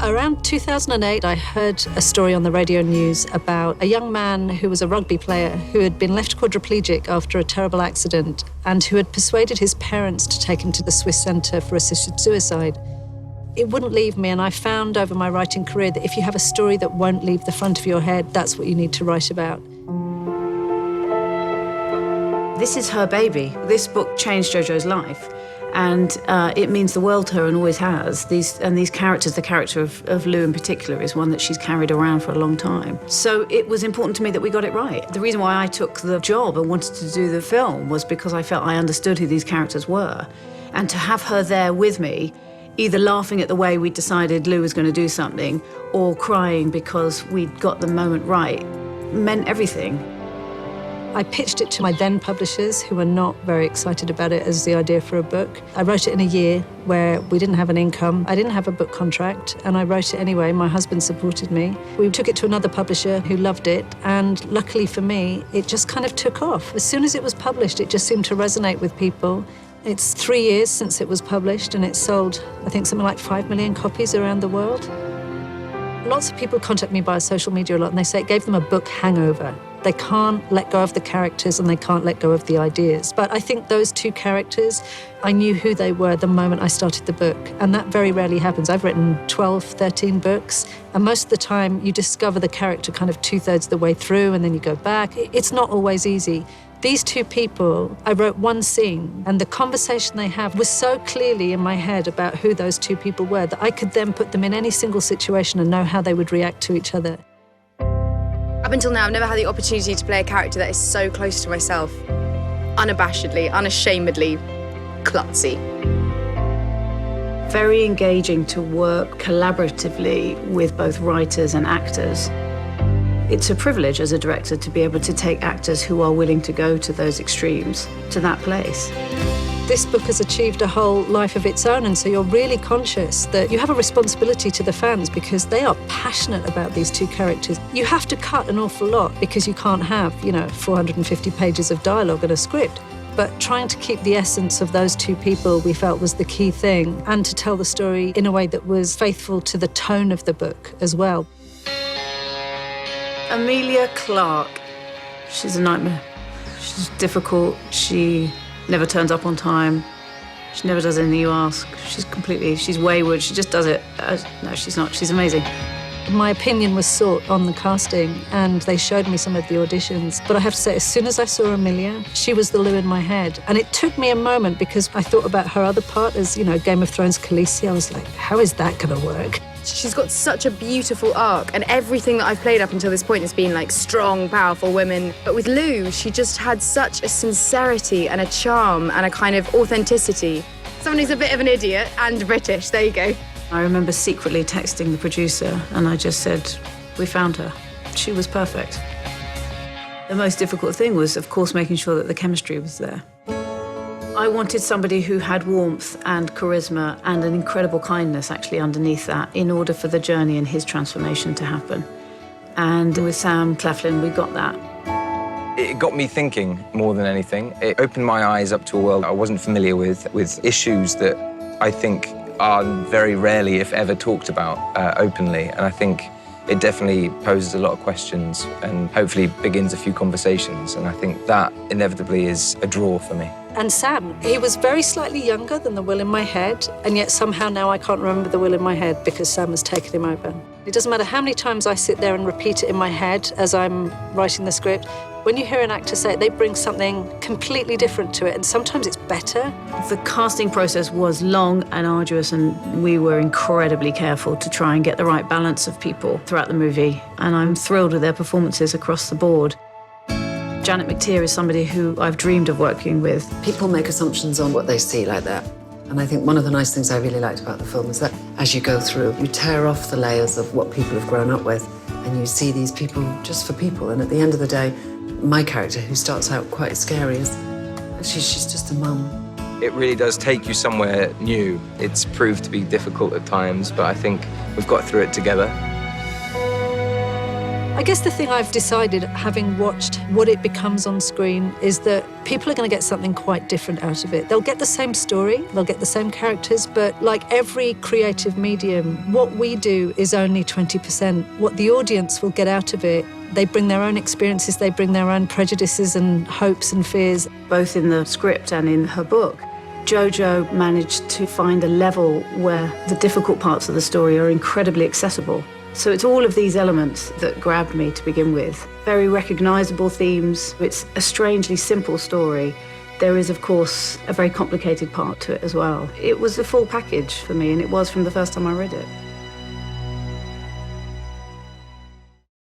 Around 2008, I heard a story on the radio news about a young man who was a rugby player who had been left quadriplegic after a terrible accident and who had persuaded his parents to take him to the Swiss Centre for Assisted Suicide. It wouldn't leave me, and I found over my writing career that if you have a story that won't leave the front of your head, that's what you need to write about. This is her baby. This book changed Jojo's life. And it means the world to her and always has. These characters, the character of Lou in particular, is one that she's carried around for a long time. So it was important to me that we got it right. The reason why I took the job and wanted to do the film was because I felt I understood who these characters were. And to have her there with me, either laughing at the way we decided Lou was going to do something or crying because we'd got the moment right, meant everything. I pitched it to my then publishers, who were not very excited about it as the idea for a book. I wrote it in a year where we didn't have an income. I didn't have a book contract, and I wrote it anyway. My husband supported me. We took it to another publisher who loved it, and luckily for me, it just kind of took off. As soon as it was published, it just seemed to resonate with people. It's 3 years since it was published, and it's sold, I think, something like 5 million copies around the world. Lots of people contact me via social media a lot, and they say it gave them a book hangover. They can't let go of the characters and they can't let go of the ideas. But I think those two characters, I knew who they were the moment I started the book. And that very rarely happens. I've written 12, 13 books. And most of the time you discover the character kind of 2/3 of the way through and then you go back. It's not always easy. These two people, I wrote one scene and the conversation they have was so clearly in my head about who those two people were that I could then put them in any single situation and know how they would react to each other. Up until now, I've never had the opportunity to play a character that is so close to myself. Unabashedly, unashamedly klutzy. Very engaging to work collaboratively with both writers and actors. It's a privilege as a director to be able to take actors who are willing to go to those extremes, to that place. This book has achieved a whole life of its own, and so you're really conscious that you have a responsibility to the fans because they are passionate about these two characters. You have to cut an awful lot because you can't have, 450 pages of dialogue in a script. But trying to keep the essence of those two people we felt was the key thing, and to tell the story in a way that was faithful to the tone of the book as well. Amilia Clarke, she's a nightmare. She's difficult, she never turns up on time. She never does anything you ask. She's wayward. She just does it. No, she's not. She's amazing. My opinion was sought on the casting and they showed me some of the auditions. But I have to say, as soon as I saw Emilia, she was the Lou in my head. And it took me a moment because I thought about her other part as, Game of Thrones Khaleesi. I was like, how is that going to work? She's got such a beautiful arc, and everything that I've played up until this point has been like strong, powerful women. But with Lou, she just had such a sincerity and a charm and a kind of authenticity. Someone who's a bit of an idiot and British, there you go. I remember secretly texting the producer and I just said, we found her. She was perfect. The most difficult thing was, of course, making sure that the chemistry was there. I wanted somebody who had warmth and charisma and an incredible kindness actually underneath that in order for the journey and his transformation to happen. And with Sam Claflin, we got that. It got me thinking more than anything. It opened my eyes up to a world I wasn't familiar with issues that I think are very rarely, if ever, talked about openly. And I think it definitely poses a lot of questions and hopefully begins a few conversations. And I think that inevitably is a draw for me. And Sam, he was very slightly younger than the Will in my head, and yet somehow now I can't remember the Will in my head because Sam has taken him over. It doesn't matter how many times I sit there and repeat it in my head as I'm writing the script. When you hear an actor say it, they bring something completely different to it, and sometimes it's better. The casting process was long and arduous, and we were incredibly careful to try and get the right balance of people throughout the movie, and I'm thrilled with their performances across the board. Janet McTeer is somebody who I've dreamed of working with. People make assumptions on what they see like that. And I think one of the nice things I really liked about the film is that as you go through, you tear off the layers of what people have grown up with and you see these people just for people. And at the end of the day, my character, who starts out quite scary, she's just a mum. It really does take you somewhere new. It's proved to be difficult at times, but I think we've got through it together. I guess the thing I've decided, having watched what it becomes on screen, is that people are going to get something quite different out of it. They'll get the same story, they'll get the same characters, but like every creative medium, what we do is only 20%. What the audience will get out of it, they bring their own experiences, they bring their own prejudices and hopes and fears. Both in the script and in her book, Jojo managed to find a level where the difficult parts of the story are incredibly accessible. So it's all of these elements that grabbed me to begin with. Very recognisable themes. It's a strangely simple story. There is, of course, a very complicated part to it as well. It was a full package for me, and it was from the first time I read it.